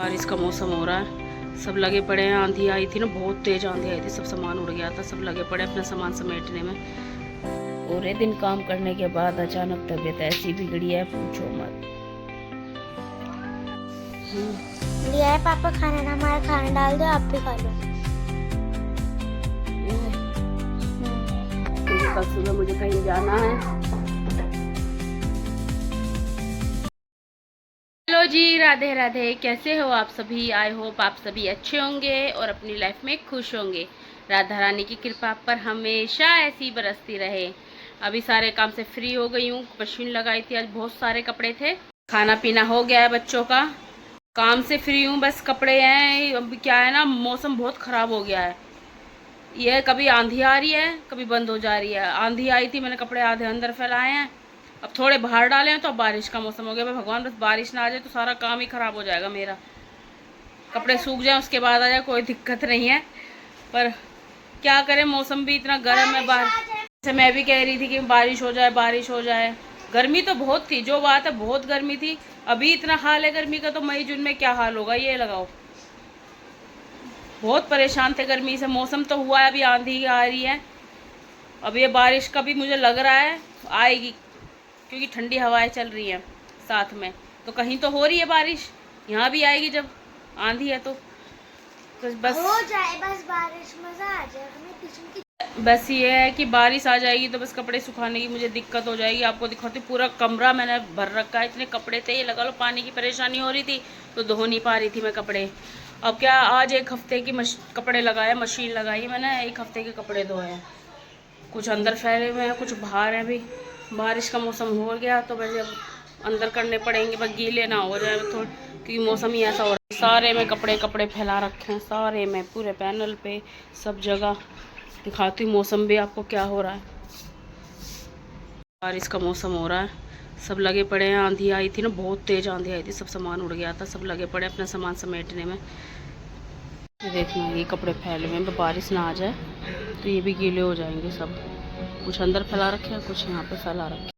बारिश का मौसम हो रहा है, सब लगे पड़े हैं। आंधी आई थी ना, बहुत तेज आंधी आई थी, सब सामान उड़ गया था। सब लगे पड़े अपना सामान समेटने में। पूरे दिन काम करने के बाद अचानक तबीयत ऐसी बिगड़ी है, पूछो मत। लिया है पापा खाना, ना हमारा खाना डाल दो, आप भी खा लो। क्योंकि कल सुबह मुझे कहीं जाना है। हेलो जी, राधे राधे। कैसे हो आप सभी? आई होप आप सभी अच्छे होंगे और अपनी लाइफ में खुश होंगे। राधा रानी की कृपा आप पर हमेशा ऐसी बरसती रहे। अभी सारे काम से फ्री हो गई हूँ। मशीन लगाई थी, आज बहुत सारे कपड़े थे। खाना पीना हो गया है बच्चों का, काम से फ्री हूँ। बस कपड़े हैं। अभी क्या है ना, मौसम बहुत ख़राब हो गया है। ये कभी आंधी आ रही है, कभी बंद हो जा रही है। आंधी आई थी, मैंने कपड़े आधे अंदर फैलाए हैं, अब थोड़े बाहर डाले हैं, तो अब बारिश का मौसम हो गया। भाई भगवान, बस बारिश ना आ जाए तो सारा काम ही ख़राब हो जाएगा मेरा। कपड़े सूख जाए उसके बाद आ जाए, कोई दिक्कत नहीं है, पर क्या करें, मौसम भी इतना गर्म है। बाहर जैसे मैं भी कह रही थी कि बारिश हो जाए, बारिश हो जाए। गर्मी तो बहुत थी, जो बात है, बहुत गर्मी थी। अभी इतना हाल है गर्मी का, तो मई जून में क्या हाल होगा ये लगाओ। बहुत परेशान थे गर्मी से। मौसम तो हुआ है, अभी आंधी आ रही है। अब ये बारिश का भी मुझे लग रहा है आएगी, क्योंकि ठंडी हवाएं चल रही हैं साथ में। तो कहीं तो हो रही है बारिश, यहाँ भी आएगी जब आंधी है तो बस हो जाए बस बारिश, मजा आ जाए हमें किचन की। बस ये है कि बारिश आ जाएगी तो बस कपड़े सुखाने की मुझे दिक्कत हो जाएगी। आपको दिखाती, पूरा कमरा मैंने भर रखा है, इतने कपड़े थे। ये लगा लो पानी की परेशानी हो रही थी तो धो नहीं पा रही थी मैं कपड़े। अब क्या, आज एक हफ्ते की कपड़े लगाए, मशीन लगाई मैंने, एक हफ्ते के कपड़े धोए हैं। कुछ अंदर फैले हुए हैं, कुछ बाहर हैं। भी बारिश का मौसम हो गया तो वैसे अंदर करने पड़ेंगे, बस गीले ना हो जाए थोड़े, क्योंकि मौसम ही ऐसा हो रहा है। सारे में कपड़े कपड़े फैला रखे हैं, सारे में, पूरे पैनल पे, सब जगह। दिखाती हूँ मौसम भी आपको क्या हो रहा है। बारिश का मौसम हो रहा है, सब लगे पड़े हैं। आंधी आई थी ना, बहुत तेज आंधी आई थी, सब सामान उड़ गया था। सब लगे पड़े अपना सामान समेटने में। ये देखना, ये कपड़े फैले हुए हैं, बारिश ना आ जाए तो ये भी गीले हो जाएंगे सब। कुछ अंदर फैला रखे हैं, कुछ यहाँ पे फैला रखे हैं।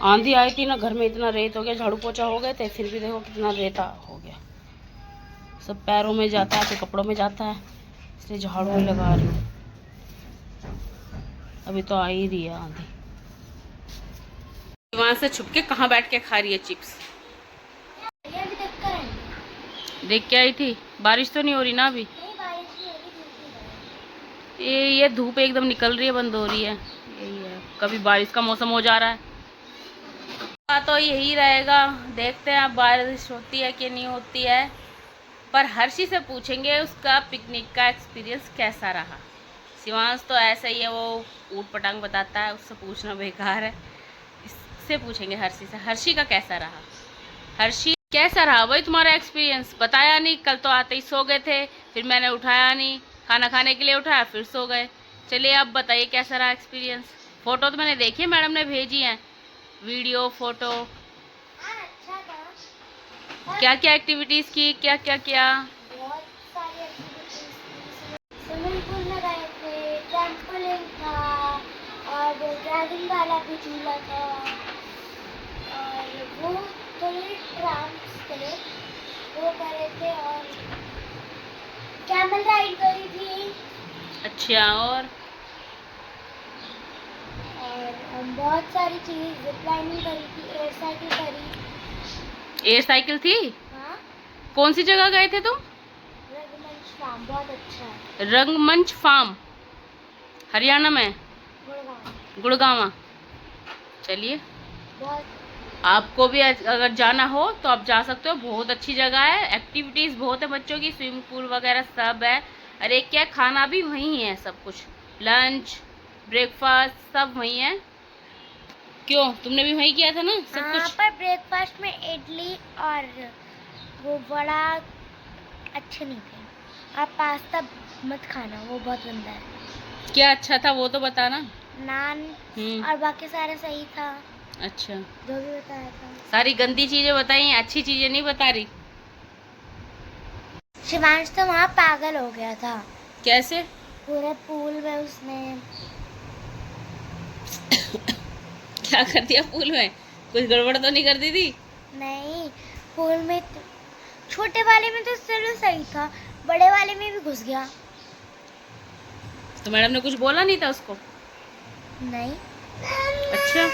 आंधी आई थी ना, घर में इतना रेत हो गया, झाड़ू पोछा हो गए थे, फिर भी देखो कितना रेता हो गया। सब पैरों में जाता है, फिर कपड़ों में जाता है, इसलिए झाड़ू ही लगा रही हूँ। अभी तो आ ही रही है आंधी। वहां से छुप के कहाँ बैठ के खा रही है चिप्स? देख के आई थी। बारिश तो नहीं हो रही ना अभी? ये धूप एकदम निकल रही है, बंद हो रही है। यही है, कभी बारिश का मौसम हो जा रहा है। तो यही रहेगा, देखते हैं अब बारिश होती है कि नहीं होती है। पर हर्षी से पूछेंगे उसका पिकनिक का एक्सपीरियंस कैसा रहा। शिवांश तो ऐसा ही है, वो ऊट पटांग बताता है, उससे पूछना बेकार है। इससे पूछेंगे हर्षी से, हर्षी का कैसा रहा। हर्षी, कैसा रहा भाई तुम्हारा एक्सपीरियंस? बताया नहीं, कल तो आते ही सो गए थे, फिर मैंने उठाया नहीं, खाना खाने के लिए उठाया, फिर सो गए। चलिए अब बताइए कैसा रहा एक्सपीरियंस। फोटो तो मैंने देखी है, मैडम ने भेजी है, वीडियो फोटो। क्या क्या एक्टिविटीज की, क्या क्या किया? बहुत सारी एक्टिविटीज थी। स्विमिंग पूल में गए थे, ट्रैम्पोलिन था, और ड्रैगन वाला भी झूला था, और वो थोड़े ट्राम्स थे वो करे थे, और कैमल राइड करी थी। अच्छा, और हम बहुत सारी चीज़, जिप लाइनिंग करी थी, एयर साइकिल करी। एयर साइकिल थी? हाँ। कौन सी जगह गए थे तुम? रंगमंच फार्म बहुत अच्छा है। रंगमंच फार्म हरियाणा में, गुड़गांव। गुड़गांव। चलिए, बहुत आपको भी अगर जाना हो तो आप जा सकते हो, बहुत अच्छी जगह है, एक्टिविटीज़ बहुत है बच्चों की, स्विमिंग पूल वगैरह सब है। अरे क्या, खाना भी वहीं है, सब कुछ, लंच ब्रेकफास्ट सब वहीं है। क्यों, तुमने भी वहीं किया था ना सब कुछ? पर ब्रेकफास्ट में इडली और वो बड़ा अच्छे नहीं थे। आप पास्ता मत खाना, वो बहुत गंदा है। क्या अच्छा था वो तो बताना। नान और बाकी सारा सही था। अच्छा, जो भी बताया था। सारी गंदी चीजें बताई, अच्छी चीजें नहीं बता रही। शिवांश तो वहाँ पागल हो गया था कैसे? पूरे पूल में उसने। क्या कर दिया पूल में? कुछ गड़बड़ तो नहीं कर दी थी? नहीं, पूल में छोटे वाले में तो चलो सही था, बड़े वाले में भी घुस गया। तो मैडम ने कुछ बोला नहीं था उसको? नहीं। अच्छा,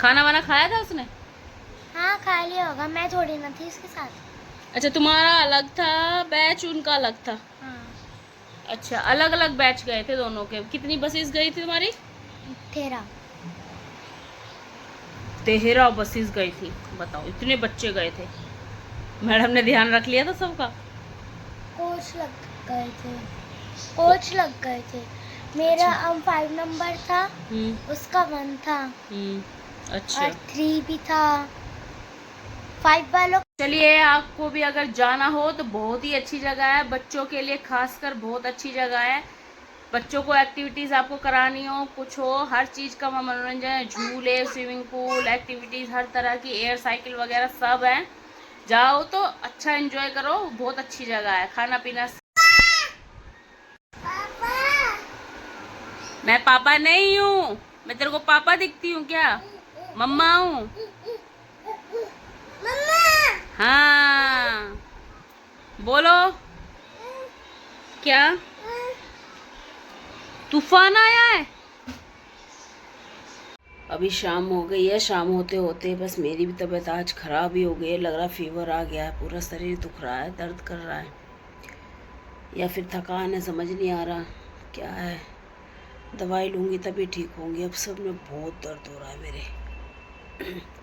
खाना वाना खाया था उसने? हाँ खा लिया होगा, मैं थोड़ी ना थी उसके साथ। अच्छा, तुम्हारा अलग था बैच, उनका अलग था। हाँ। अच्छा, अलग अलग बैच गए थे दोनों के। कितनी बसेस गई थी तुम्हारी? 13। 13 बसेस गई थी। बताओ, इतने बच्चे गए थे। मैडम ने ध्यान रख लिया था सबका? कोच लग गए थे, कोच लग गए थे। मेरा 5 नंबर था, उसका 1 था। अच्छा, और 3 भी था, 5 वालों। चलिए, आपको भी अगर जाना हो तो बहुत ही अच्छी जगह है, बच्चों के लिए खासकर बहुत अच्छी जगह है। बच्चों को एक्टिविटीज़ आपको करानी हो, कुछ हो, हर चीज़ का मनोरंजन है। झूले, स्विमिंग पूल, एक्टिविटीज़ हर तरह की, एयर साइकिल वगैरह सब है। जाओ तो अच्छा एंजॉय करो, बहुत अच्छी जगह है। खाना पीना। मैं पापा नहीं हूँ। मैं तेरे को पापा दिखती हूँ क्या? मम्मा हूँ। हाँ, बोलो। क्या? तूफान आया है? अभी शाम हो गई है। शाम होते होते बस मेरी भी तबीयत आज ख़राब ही हो गई है। लग रहा फीवर आ गया है, पूरा शरीर दुख रहा है, दर्द कर रहा है, या फिर थकान है, समझ नहीं आ रहा क्या है। दवाई लूँगी तभी ठीक होंगी। अब सब में बहुत दर्द हो रहा है मेरे।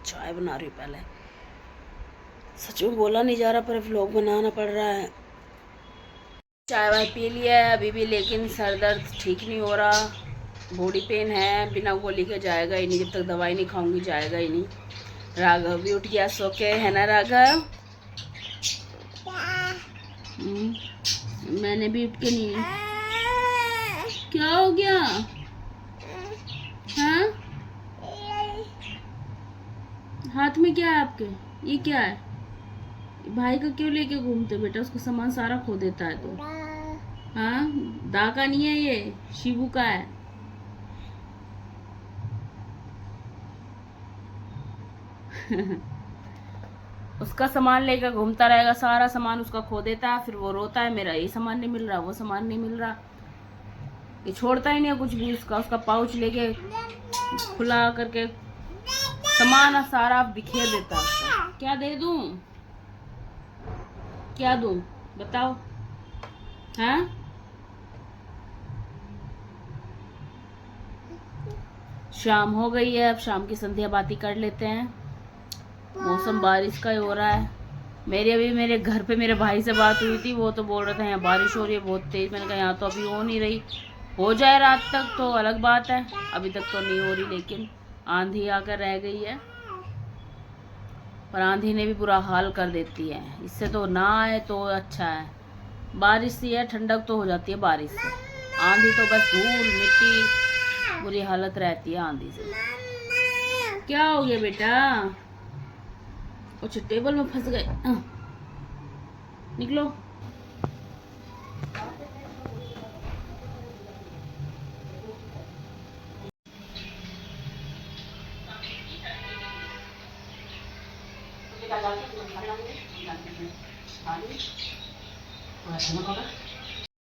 चाय बना रही हूँ पहले। सच में बोला नहीं जा रहा, पर व्लॉग बनाना पड़ रहा है। चाय वाय पी लिया है अभी भी, लेकिन सर दर्द ठीक नहीं हो रहा। बॉडी पेन है, बिना गोली के जाएगा ही नहीं। जब तक दवाई नहीं खाऊंगी जाएगा ही नहीं। राघव भी उठ गया सो के, है ना राघव? मैंने भी उठ के नहीं। क्या हो गया? हाँ, हाथ में क्या है आपके? ये क्या है? भाई का क्यों लेके घूमते बेटा? उसको सामान सारा खो देता है तो। हाँ, दा का नहीं है, ये शिबू का है। उसका सामान लेकर घूमता रहेगा, सारा सामान उसका खो देता है, फिर वो रोता है मेरा ये सामान नहीं मिल रहा, वो सामान नहीं मिल रहा। ये छोड़ता ही नहीं है कुछ भी। उसका पाउच लेके खुला करके सामान सारा बिखेर देता है। क्या दे दूं? क्या दूं बताओ? हाँ, शाम हो गई है, अब शाम की संध्या बाती कर लेते हैं। मौसम बारिश का ही हो रहा है। मेरे घर पे मेरे भाई से बात हुई थी, वो तो बोल रहे थे यहाँ बारिश हो रही है बहुत तेज। मैंने कहा यहाँ तो अभी हो नहीं रही, हो जाए रात तक तो अलग बात है, अभी तक तो नहीं हो रही। लेकिन आंधी आकर रह गई है, पर आंधी ने भी बुरा हाल कर देती है। इससे तो ना आए तो अच्छा है। बारिश सी है, ठंडक तो हो जाती है बारिश से। आंधी तो बस धूल मिट्टी, बुरी हालत रहती है आंधी से। क्या हो गया बेटा? अच्छा, टेबल में फंस गए। निकलो।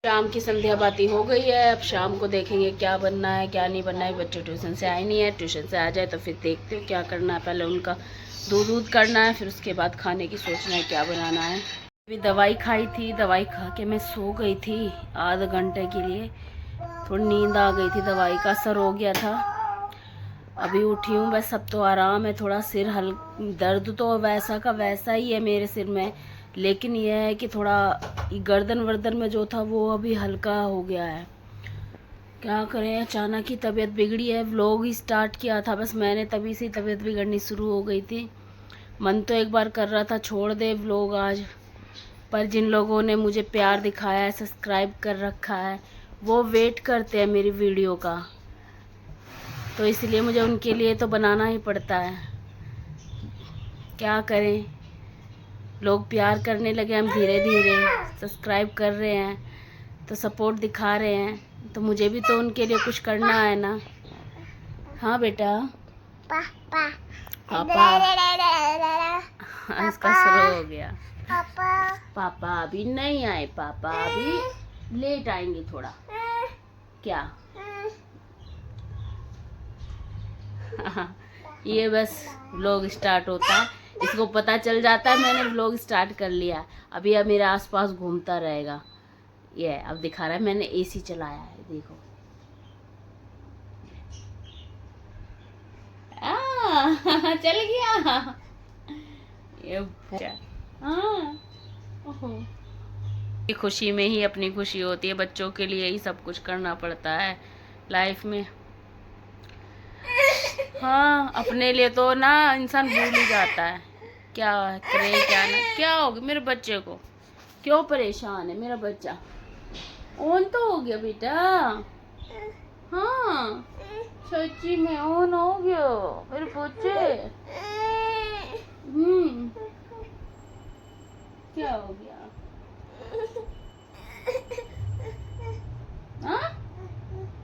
शाम की संध्या बाती हो गई है। अब शाम को देखेंगे क्या बनना है क्या नहीं बनना है। बच्चे ट्यूशन से आए नहीं है, ट्यूशन से आ जाए तो फिर देखते हो क्या करना है। पहले उनका दूध करना है, फिर उसके बाद खाने की सोचना है क्या बनाना है। अभी दवाई खाई थी, दवाई खा के मैं सो गई थी आधे घंटे के लिए। थोड़ी नींद आ गई थी, दवाई का असर हो गया था। अभी उठी हूँ बस। अब तो आराम है, थोड़ा सिर दर्द तो वैसा का वैसा ही है मेरे सिर में, लेकिन यह है कि थोड़ा गर्दन वर्दन में जो था वो अभी हल्का हो गया है। क्या करें, अचानक ही तबीयत बिगड़ी है। व्लॉग ही स्टार्ट किया था बस मैंने, तभी से तबीयत बिगड़नी शुरू हो गई थी। मन तो एक बार कर रहा था छोड़ दे व्लॉग आज, पर जिन लोगों ने मुझे प्यार दिखाया है, सब्सक्राइब कर रखा है, वो वेट करते हैं मेरी वीडियो का। तो इसलिए मुझे उनके लिए तो बनाना ही पड़ता है। क्या करें, लोग प्यार करने लगे, हम धीरे धीरे सब्सक्राइब कर रहे हैं, तो सपोर्ट दिखा रहे हैं, तो मुझे भी तो उनके लिए कुछ करना है ना। हाँ बेटा, पापा पापा इसका शुरू हो गया। पापा अभी नहीं आए, पापा अभी लेट आएंगे थोड़ा। क्या ये बस व्लॉग स्टार्ट होता है, इसको पता चल जाता है मैंने व्लॉग स्टार्ट कर लिया। अभी अब मेरे आसपास घूमता रहेगा। ये अब दिखा रहा है मैंने एसी चलाया है, देखो। चल गया ये। हाँ, ओहो। खुशी में ही अपनी खुशी होती है, बच्चों के लिए ही सब कुछ करना पड़ता है लाइफ में। हाँ, अपने लिए तो ना इंसान भूल ही जाता है क्या करे क्या ना। क्या हो गया मेरे बच्चे को, क्यों परेशान है मेरा बच्चा? ऑन तो हो गया बेटा। हाँ सच्ची में ऑन हो गया मेरे बच्चे। क्या हो गया? हाँ?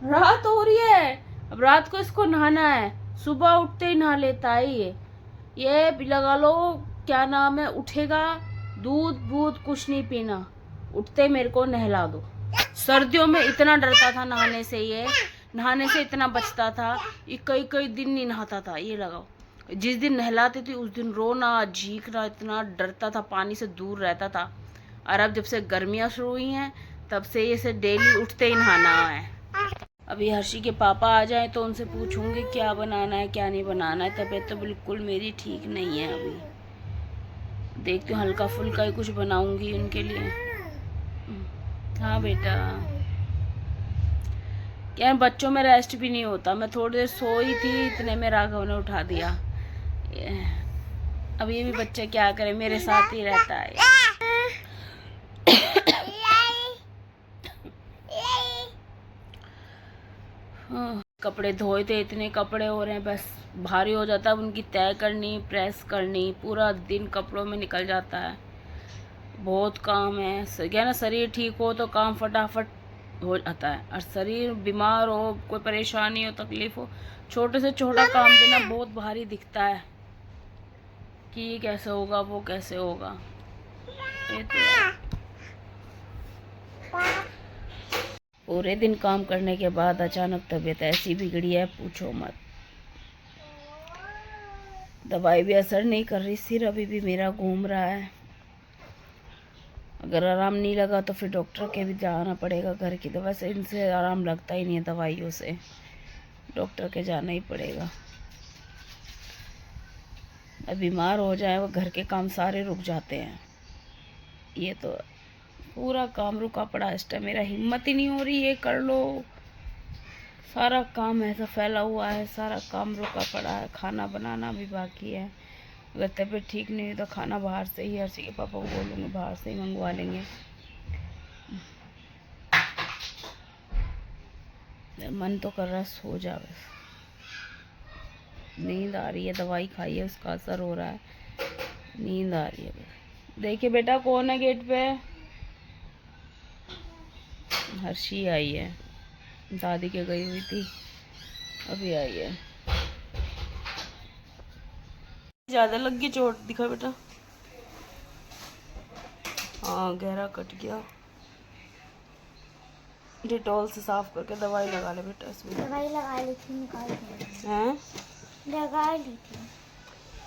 रात हो रही है, अब रात को इसको नहाना है, सुबह उठते ही नहा लेता है ये भी लगा लो। क्या नाम है, उठेगा दूध बूध कुछ नहीं पीना, उठते मेरे को नहला दो। सर्दियों में इतना डरता था नहाने से, ये नहाने से इतना बचता था, ये कई कई दिन नहीं नहाता था। ये लगाओ, जिस दिन नहलाती थी उस दिन रोना झींकना, इतना डरता था, पानी से दूर रहता था। और अब जब से गर्मियाँ शुरू हुई हैं तब से इसे डेली उठते ही नहाना है। अभी हर्षी के पापा आ जाए तो उनसे पूछूंगी क्या बनाना है क्या नहीं बनाना है। तबीयत तो बिल्कुल मेरी ठीक नहीं है, अभी देखती हूँ हल्का फुल्का ही कुछ बनाऊंगी उनके लिए। हाँ बेटा, यार बच्चों में रेस्ट भी नहीं होता। मैं थोड़ी देर सोई थी, इतने में राघव ने उठा दिया। अब ये भी बच्चे क्या करें, मेरे साथ ही रहता है। कपड़े धोए थे, इतने कपड़े हो रहे हैं, बस भारी हो जाता है। उनकी तय करनी, प्रेस करनी, पूरा दिन कपड़ों में निकल जाता है। बहुत काम है क्या ना, शरीर ठीक हो तो काम फटाफट हो जाता है, और शरीर बीमार हो, कोई परेशानी हो, तकलीफ हो, छोटे से छोटा काम भी ना बहुत भारी दिखता है कि ये कैसे होगा वो कैसे होगा। ये तो पूरे दिन काम करने के बाद अचानक तबीयत ऐसी बिगड़ी है पूछो मत। दवाई भी असर नहीं कर रही, सिर अभी भी मेरा घूम रहा है। अगर आराम नहीं लगा तो फिर डॉक्टर के भी जाना पड़ेगा। घर की दवा से इनसे आराम लगता ही नहीं है, दवाइयों से डॉक्टर के जाना ही पड़ेगा। अब बीमार हो जाए वो घर के काम सारे रुक जाते हैं। ये तो पूरा काम रुका पड़ा इस टाइम, मेरा हिम्मत ही नहीं हो रही ये कर लो। सारा काम ऐसा फैला हुआ है, सारा काम रुका पड़ा है। खाना बनाना भी बाकी है। अगर तबीयत ठीक नहीं हुई तो खाना बाहर से ही, हर्षी के पापा को बोलूँगी बाहर से ही मंगवा लेंगे। मन तो कर रहा सो जावे, नींद आ रही है, दवाई खाई है उसका असर हो रहा है, नींद आ रही है। देखिए बेटा कौन है गेट पे? हर्षी आई है, दादी के गई हुई थी, अभी आई है। ज्यादा लग गई चोट, दिखा बेटा। हाँ गहरा कट गया, डिटॉल से साफ करके दवाई लगा ले बेटा इसमें। दवाई लगा ली थी, निकाल दी हैं? लगा ली थी।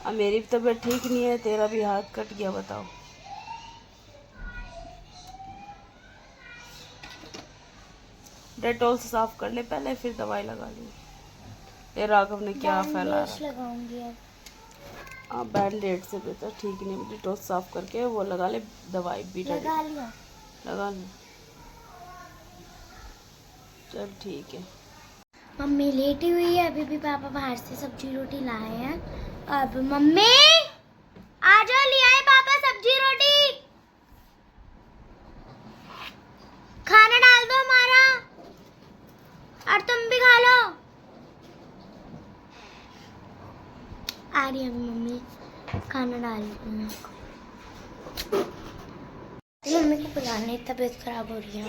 अब मेरी भी तबीयत ठीक नहीं है, तेरा भी हाथ कट गया, बताओ। डेटॉल से साफ कर ले पहले, फिर दवाई लगा ली। ये राघव ने क्या फैला रहा। लगाऊंगी अब। हाँ बैंडेड से बेहतर ठीक नहीं, डेटॉल साफ करके वो लगा ले, दवाई भी लगा लिया, लगा ले। चल ठीक है। मम्मी लेटी हुई है, अभी भी पापा बाहर से सब्जी रोटी लाए हैं। अब मम्मी आ जाओ, ले आए पापा सब्जी रोटी, खाना डाल दो हमारा, और तुम भी खा लो। खाना डाल रही हूँ। मम्मी को बुलाने, तबीयत खराब हो रही है।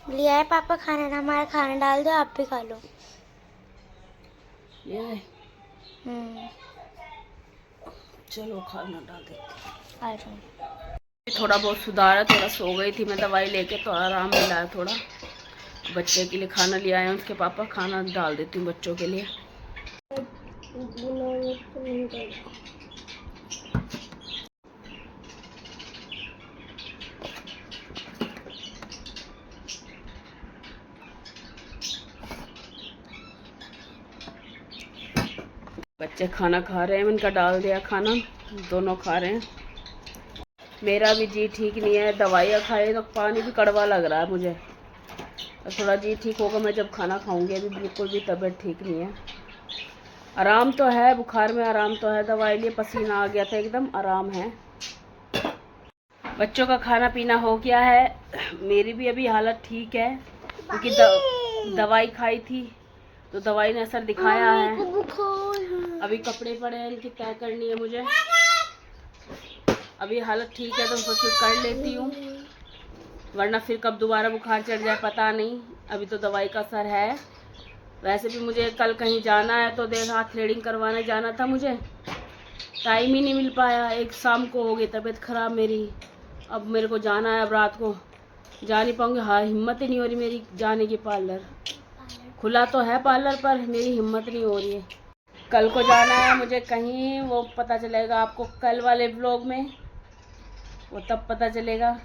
लिया है पापा खाना, ना हमारा खाना डाल दो, आप भी खा लो। चलो खाना डाल दे। आ जाओ। थोड़ा बहुत सुधार है, थोड़ा सो गई थी मैं, दवाई लेके तो आराम मिला है थोड़ा। बच्चे के लिए खाना ले आए हैं उसके पापा, खाना डाल देती हूँ बच्चों के लिए। बच्चे खाना खा रहे हैं, उनका डाल दिया खाना, दोनों खा रहे हैं। मेरा भी जी ठीक नहीं है, दवाइयाँ खाए तो पानी भी कड़वा लग रहा है मुझे। तो थोड़ा जी ठीक होगा मैं जब खाना खाऊंगी। अभी बिल्कुल भी तबीयत ठीक नहीं है। आराम तो है, बुखार में आराम तो है, दवाई लिए पसीना आ गया था, एकदम आराम है। बच्चों का खाना पीना हो गया है, मेरी भी अभी हालत ठीक है क्योंकि दवाई खाई थी तो दवाई ने असर दिखाया है। अभी कपड़े पड़े हैं, इनकी तय करनी है मुझे। अभी हालत ठीक है तो सोच कर लेती हूँ, वरना फिर कब दोबारा बुखार चढ़ जाए पता नहीं। अभी तो दवाई का असर है। वैसे भी मुझे कल कहीं जाना है तो देख, हाथ थ्रेडिंग करवाने जाना था मुझे, टाइम ही नहीं मिल पाया। एक शाम को हो गई तबीयत ख़राब मेरी, अब मेरे को जाना है, अब रात को जा नहीं पाऊँगी। हाँ, हिम्मत ही नहीं हो रही मेरी जाने की। पार्लर खुला तो है पार्लर, पर मेरी हिम्मत नहीं हो रही है। कल को जाना है मुझे कहीं, वो पता चलेगा आपको कल वाले व्लॉग में, वो तब पता चलेगा।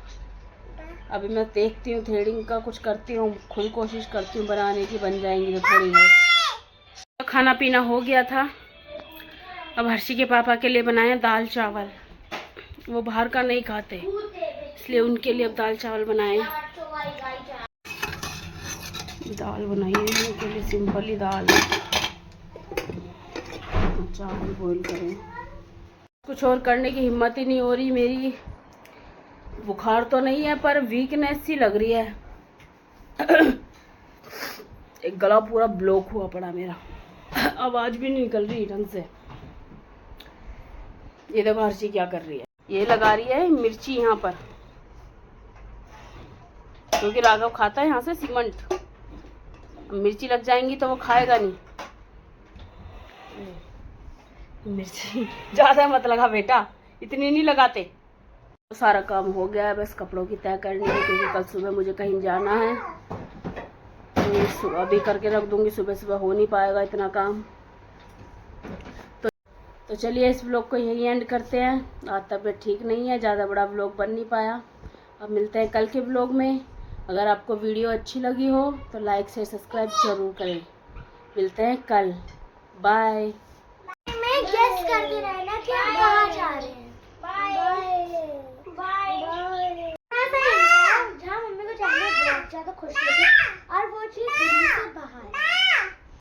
अभी मैं देखती हूँ थ्रेडिंग का कुछ करती हूँ, खुद कोशिश करती हूँ बनाने की, बन जाएंगी तो थोड़ी बहुत। खाना पीना हो गया था, अब हर्षी के पापा के लिए बनाए दाल चावल। वो बाहर का नहीं खाते, इसलिए उनके लिए अब दाल चावल बनाए। दाल बनाई है उनके लिए, सिंपल ही दाल, चावल बॉईल करें। कुछ और करने की हिम्मत ही नहीं हो रही मेरी। बुखार तो नहीं है पर वीकनेस सी लग रही है। एक गला पूरा ब्लॉक हुआ पड़ा मेरा, आवाज भी नहीं निकल रही ढंग से। ये देखो हर्षी क्या कर रही है, ये लगा रही है मिर्ची यहाँ पर, क्योंकि राघव खाता है यहाँ से सीमेंट। मिर्ची लग जाएंगी तो वो खाएगा नहीं। मिर्ची ज्यादा मत लगा बेटा, इतनी नहीं लगाते। तो सारा काम हो गया है, बस कपड़ों की तय करनी है क्योंकि कल सुबह मुझे कहीं जाना है। तो अभी करके रख दूंगी, सुबह सुबह हो नहीं पाएगा इतना काम। तो चलिए इस व्लॉग को यहीं एंड करते हैं। आज तबीयत ठीक नहीं है, ज़्यादा बड़ा व्लॉग बन नहीं पाया। अब मिलते हैं कल के व्लॉग में। अगर आपको वीडियो अच्छी लगी हो तो लाइक शेयर सब्सक्राइब जरूर करें। मिलते हैं कल, बाय। मैं गेस करके रहना कि हम कहाँ जा रहे हैं। Bye bye. जहाँ मम्मी को जाना बहुत ज़्यादा खुश होती है।